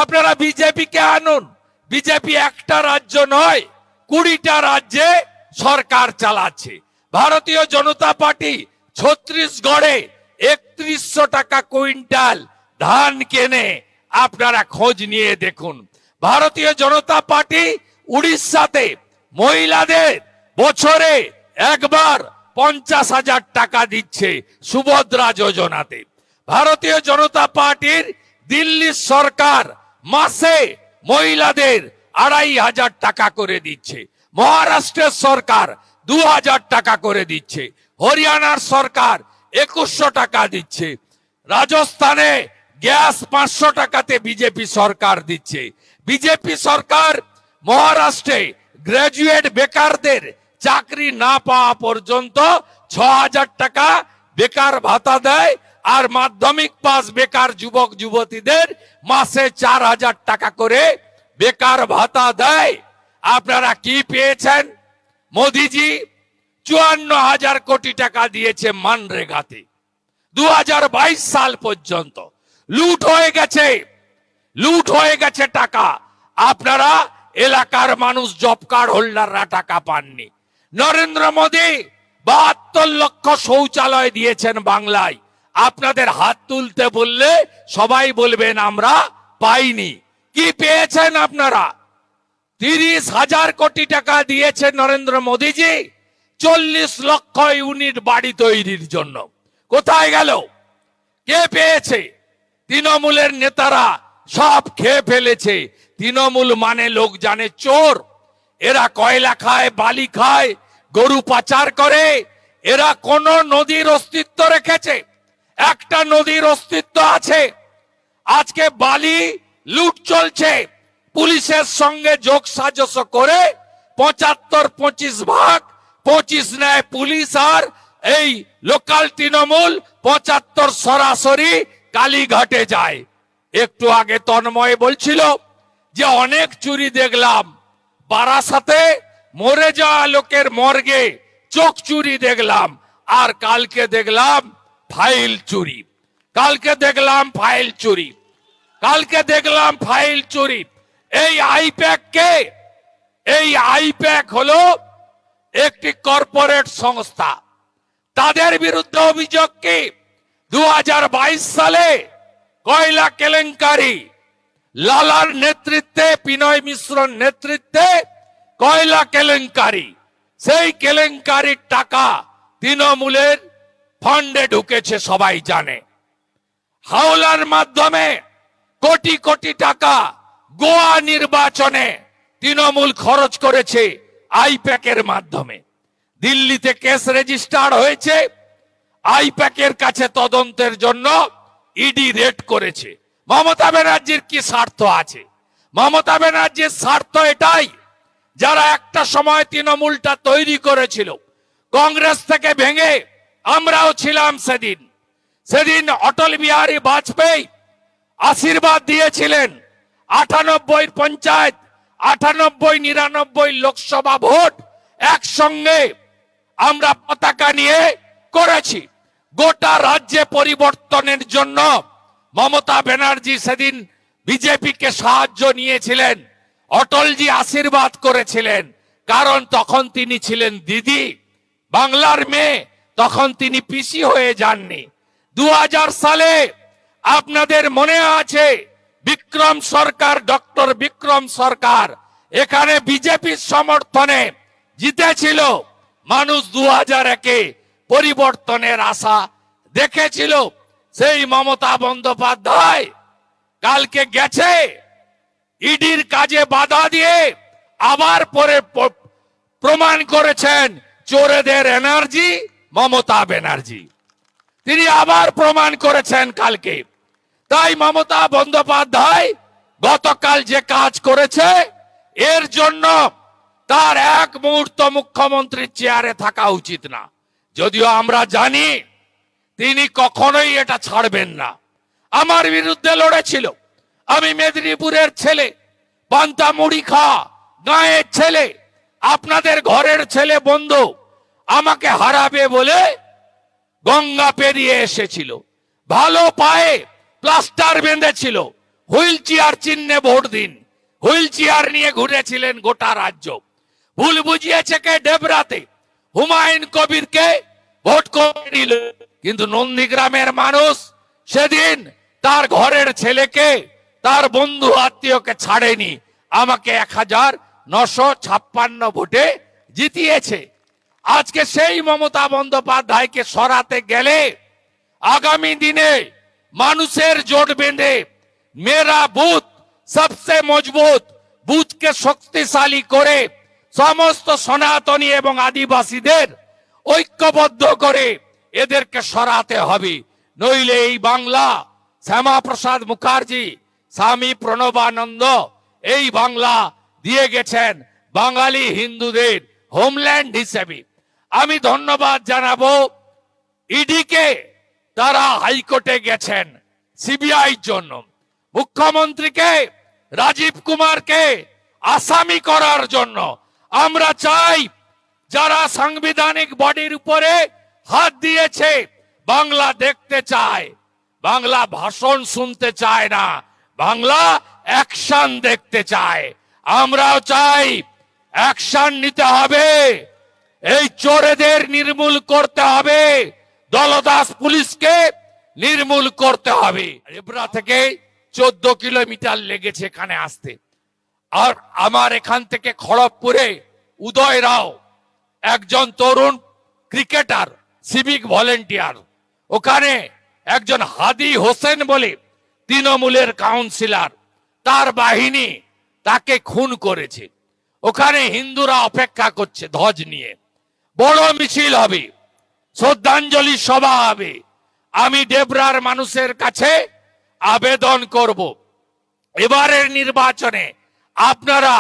আপনারা বিজেপিকে আনুন। বিজেপি একটা রাজ্য নয়, 20টা রাজ্যে সরকার চালাচ্ছে। ভারতীয় জনতা পার্টি ছত্তিশগড়ে 3100 টাকা কুইন্টাল ধান কেনে, আপনারা খোঁজ নিয়ে দেখুন। ভারতীয় জনতা পার্টি উড়িষ্যাতে মহিলাদের বছরে একবার 50,000 টাকা দিচ্ছে সুভদ্রা যোজনাতে। ভারতীয় জনতা পার্টির দিল্লির সরকার মাসে মহিলাদের 2,500 টাকা করে দিচ্ছে। মহারাষ্ট্রের সরকার 2,000 টাকা করে দিচ্ছে। হরিয়ানার সরকার 2,100 টাকা দিচ্ছে। রাজস্থানে গ্যাস 500 টাকাতে বিজেপি সরকার দিচ্ছে। বিজেপি সরকার মহারাষ্ট্রে গ্রাজুয়েট বেকারদের চাকরি না পাওয়া পর্যন্ত 6,000 টাকা বেকার ভাতা দেয়, আর মাধ্যমিক পাস বেকার যুবক যুবতীদের মাসে 4,000 টাকা করে বেকার ভাতা দেয়। আপনারা কি পেয়েছেন? মোদিজি 54,000 কোটি টাকা দিয়েছে মানরেগাতে 2022 সাল পর্যন্ত। লুট হয়ে গেছে টাকা। আপনারা এলাকার মানুষ জব কার্ড হোল্ডাররা টাকা পাননি। নরেন্দ্র মোদী 72 লক্ষ শৌচালয় দিয়েছেন বাংলায়। আপনাদের হাত তুলতে বললে সবাই বলবেন আমরা পাইনি। কি পেয়েছেন আপনারা? 30,000 কোটি টাকা দিয়েছেন নরেন্দ্র মোদীজি 40 লক্ষ ইউনিট বাড়ি তৈরির জন্য। কোথায় গেল? কে পেয়েছে? তৃণমূলের নেতারা সব খেয়ে ফেলেছে। তৃণমূল মানে লোক জানে চোর। এরা কয়লা খায়, বালি খায়, গরু পাচার করে। এরা কোন নদীর অস্তিত্ব রেখেছে? একটা নদীর অস্তিত্ব আছে। আজকে বালি লুট চলছে। পুলিশের সঙ্গে যোগ সাজস করে 75-25 ভাগ, 25 নেয় পুলিশ আর এই লোকাল তৃণমূল, 75 সরাসরি কালীঘাটে যায়। একটু আগে তন্ময় বলছিল যে অনেক চুরি দেখলাম। বারাসাতে মরে যাওয়া লোকের মর্গে চোখ চুরি দেখলাম, আর কালকে দেখলাম ফাইল চুরি। কালকে দেখলাম ফাইল চুরি। এই আইপ্যাক কে? এই আইপ্যাক হলো একটি কর্পোরেট সংস্থা। তাদের বিরুদ্ধে অভিযোগ কি? 2022 সালে কয়লা কেলেঙ্কারি, লালার নেতৃত্বে, বিনয় মিশ্রর নেতৃত্বে কয়লা কেলেঙ্কারি। সেই কেলেঙ্কারির টাকা তৃণমূলের ফান্ডে ঢুকেছে, সবাই জানে। হাওলার মাধ্যমে কোটি কোটি টাকা গোয়া নির্বাচনে তৃণমূল খরচ করেছে আইপ্যাকের মাধ্যমে। দিল্লিতে কেস রেজিস্টার হয়েছে। আইপ্যাকের কাছে তদন্তের জন্য ইডি রেড করেছে। মমতা ব্যানার্জির কি স্বার্থ আছে? মমতা ব্যানার্জির স্বার্থ এটাই, যারা একটা সময় তৃণমূলটা তৈরি করেছিল কংগ্রেস থেকে ভেঙে, আমরাও ছিলাম সেদিন অটল বিহারী বাজপেয়ী আশীর্বাদ দিয়েছিলেন। 98 পঞ্চায়েত, 98-99 লোকসভা ভোট একসঙ্গে আমরা পতাকা নিয়ে করেছি। গোটা রাজ্যে পরিবর্তনের জন্য মমতা ব্যানার্জি সেদিন বিজেপিকে সাহায্য নিয়েছিলেন। অটলজি আশীর্বাদ করেছিলেন, কারণ তখন তিনি ছিলেন দিদি, বাংলার মেয়ে, তখন তিনি পিসি হয়ে যাননি। 2000 সালে আপনাদের মনে আছে বিক্রম সরকার, ডক্টর বিক্রম সরকার এখানে বিজেপির সমর্থনে জিতেছিল। মানুষ 2001-এ পরিবর্তনের আশা দেখেছিল। সেই মমতা বন্দ্যোপাধ্যায় কালকে গেছে ইডির কাজে বাধা দিয়ে, আবার পরে প্রমাণ করেছেন চোরেদের এনার্জি মমতা ব্যানার্জি। তিনি আবার প্রমাণ করেছেন কালকে। তাই মমতা বন্দ্যোপাধ্যায় গতকাল যে কাজ করেছে, এর জন্য তার এক মুহূর্ত মুখ্যমন্ত্রীর চেয়ারে থাকা উচিত না। যদিও আমরা জানি তিনি কখনোই এটা ছাড়বেন না। আমার বিরুদ্ধে লড়েছিল। আমি মেদিনীপুরের ছেলে, পান্তা মুড়ি খাওয়া গাঁয়ের ছেলে, আপনাদের ঘরের ছেলে বন্ধু আমাকে হারাবে বলে গঙ্গা পেরিয়ে এসেছিল। ভালো পায়ে প্লাস্টার বেঁধেছিল, হুইল চেয়ার চিহ্নে ভোট দিন। হুইল চেয়ার নিয়ে ঘুরেছিলেন গোটা রাজ্য। ভুল বুঝিয়েছে কে? ডেবরাতে হুমায়ুন কবিরকে ভোট করে দিল, কিন্তু নন্দীগ্রামের মানুষ সেদিন তার ঘরের ছেলেকে, তার বন্ধু আত্মীয়কে ছাড়েনি, আমাকে 1956 ভোটে জিতিয়েছে। আজকে সেই মমতা বন্দ্যোপাধ্যায়কে সরাতে গেলে আগামী দিনে মানুষের জোট বেঁধে মেরা বুথ সবসে মজবুত বুথকে শক্তিশালী করে সমস্ত সনাতনী এবং আদিবাসীদের ঐক্যবদ্ধ করে এদেরকে সরাতে হবে। নইলে এই বাংলা, শ্যামাপ্রসাদ মুখার্জি, স্বামী প্রণবানন্দ এই বাংলা দিয়ে গেছেন বাঙালি হিন্দুদের হোমল্যান্ড হিসেবে। আমি ধন্যবাদ জানাবো ইডিকে, তারা হাইকোর্টে গেছেন সিবিআই জন্য, মুখ্যমন্ত্রীকে, রাজীব কুমারকে আসামি করার জন্য। আমরা চাই যারা সাংবিধানিক বডির উপরে হাত দিয়েছে, বাংলা দেখতে চায়, বাংলা ভাষণ শুনতে চায় না, বাংলা অ্যাকশন দেখতে চায়। আমরাও চাই অ্যাকশন নিতে হবে, এই চোরেদের নির্মূল করতে হবে, দলদাস পুলিশকে নির্মূল করতে হবে। রেবরা থেকে 14 কিলোমিটার লেগেছে এখানে আসতে। আর আমার এখান থেকে খড়গপুরে উদয় রাও একজন তরুণ ক্রিকেটার, সিভিক ভলেন্টিয়ার, ওখানে একজন হাদি হোসেন বলে তৃণমূলের কাউন্সিলর, তার বাহিনী তাকে খুন করেছে। ওখানে হিন্দুরা অপেক্ষা করছে ধ্বজ নিয়ে, বড় মিছিল হবে, শ্রদ্ধাঞ্জলি সভা হবে। আমি ডেবরার মানুষের কাছে আবেদন করব, এবারের নির্বাচনে আপনারা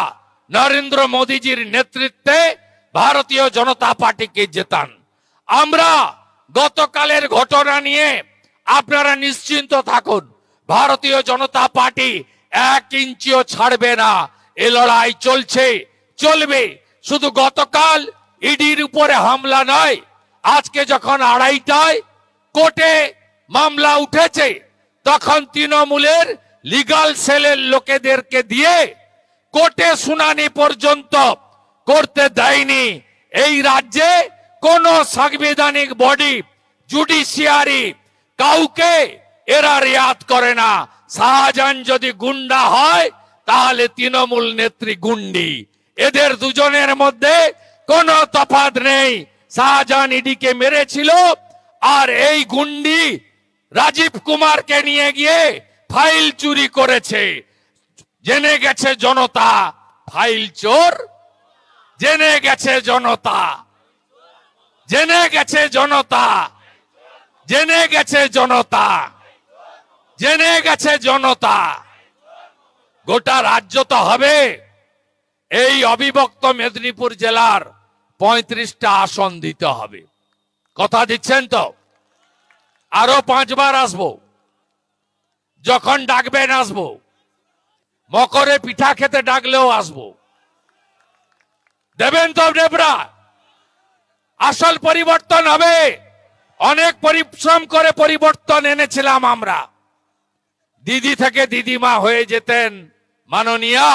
নরেন্দ্র মোদীজির নেতৃত্বে ভারতীয় জনতা পার্টিকে জেতান। আমরা গতকালের ঘটনা নিয়ে আপনারা নিশ্চিন্ত থাকুন, ভারতীয় জনতা পার্টি 1 ইঞ্চিও ছাড়বে না। এ লড়াই চলছে, চলবে। শুধু গতকাল ইডির উপরে হামলা নয়, আজকে যখন 2:30টায় কোর্টে মামলা উঠেছে, তখন তৃণমূলের লিগাল সেলের লোকেদেরকে দিয়ে কোর্টে শুনানি পর্যন্ত করতে দেয়নি। এই রাজ্যে কোন সাংবিধানিক বডি, জুডিশিয়ারি কাউকে এরা রিয়াত করে না। শাহজাহান যদি গুন্ডা হয় তাহলে তৃণমূল নেত্রী গুন্ডি। এদের দুজনের মধ্যে কোনো তফাৎ নেই। শাহজাহান ইডিকে মেরেছিল, আর এই গুন্ডি রাজীব কুমারকে নিয়ে গিয়ে ফাইল চুরি করেছে। জেনে গেছে জনতা ফাইল চোর, জেনে গেছে জনতা, জেনে গেছে জনতা, জেনে গেছে জনতা, জেনে গেছে জনতা। গোটা রাজ্য তো হবে। এই অবিভক্ত মেদিনীপুর জেলার 35টা আসন দিতে হবে। কথা দিচ্ছেন তো? আরো 5 বার আসবো, যখন ডাকবেন আসবো, মকরে পিঠা খেতে ডাকলেও আসবো। দেবেন তো ডেবরা? আসল পরিবর্তন হবে। অনেক পরিশ্রম করে পরিবর্তন এনেছিলাম আমরা। দিদি থেকে দিদিমা হয়ে যেতেন মাননীয়া,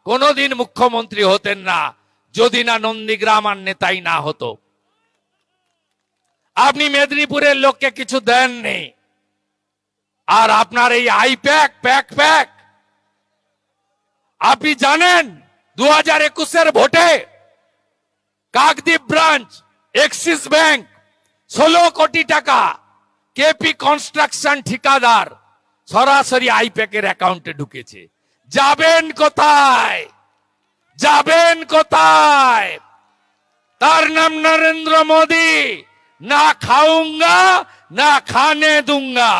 কোনোদিন মুখ্যমন্ত্রী হতেন না যদি না নন্দীগ্রাম আর নেতাই না হতো। আপনি মেদিনীপুরের লোককে কিছু দেননি, আর আপনার এই আইপ্যাক প্যাক। আপনি জানেন 2021-এর ভোটে কাকদ্বীপ ব্রাঞ্চ, এক্সিস ব্যাংক 16 কোটি টাকা কেপি কনস্ট্রাকশন ঠিকাদার সরাসরি আইপ্যাকের অ্যাকাউন্টে ঢুকেছে। যাবেন কোথায়? যাবেন কোথায়? তার নাম নরেন্দ্র মোদী। না খাউঙ্গা না খানে দুঙ্গা।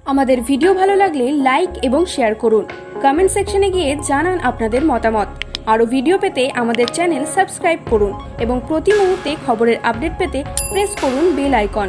আমাদের ভিডিও ভালো লাগলে লাইক এবং শেয়ার করুন। কমেন্ট সেকশনে গিয়ে জানান আপনাদের মতামত। আরও ভিডিও পেতে আমাদের চ্যানেল সাবস্ক্রাইব করুন এবং প্রতি মুহূর্তে খবরের আপডেট পেতে প্রেস করুন বেল আইকন।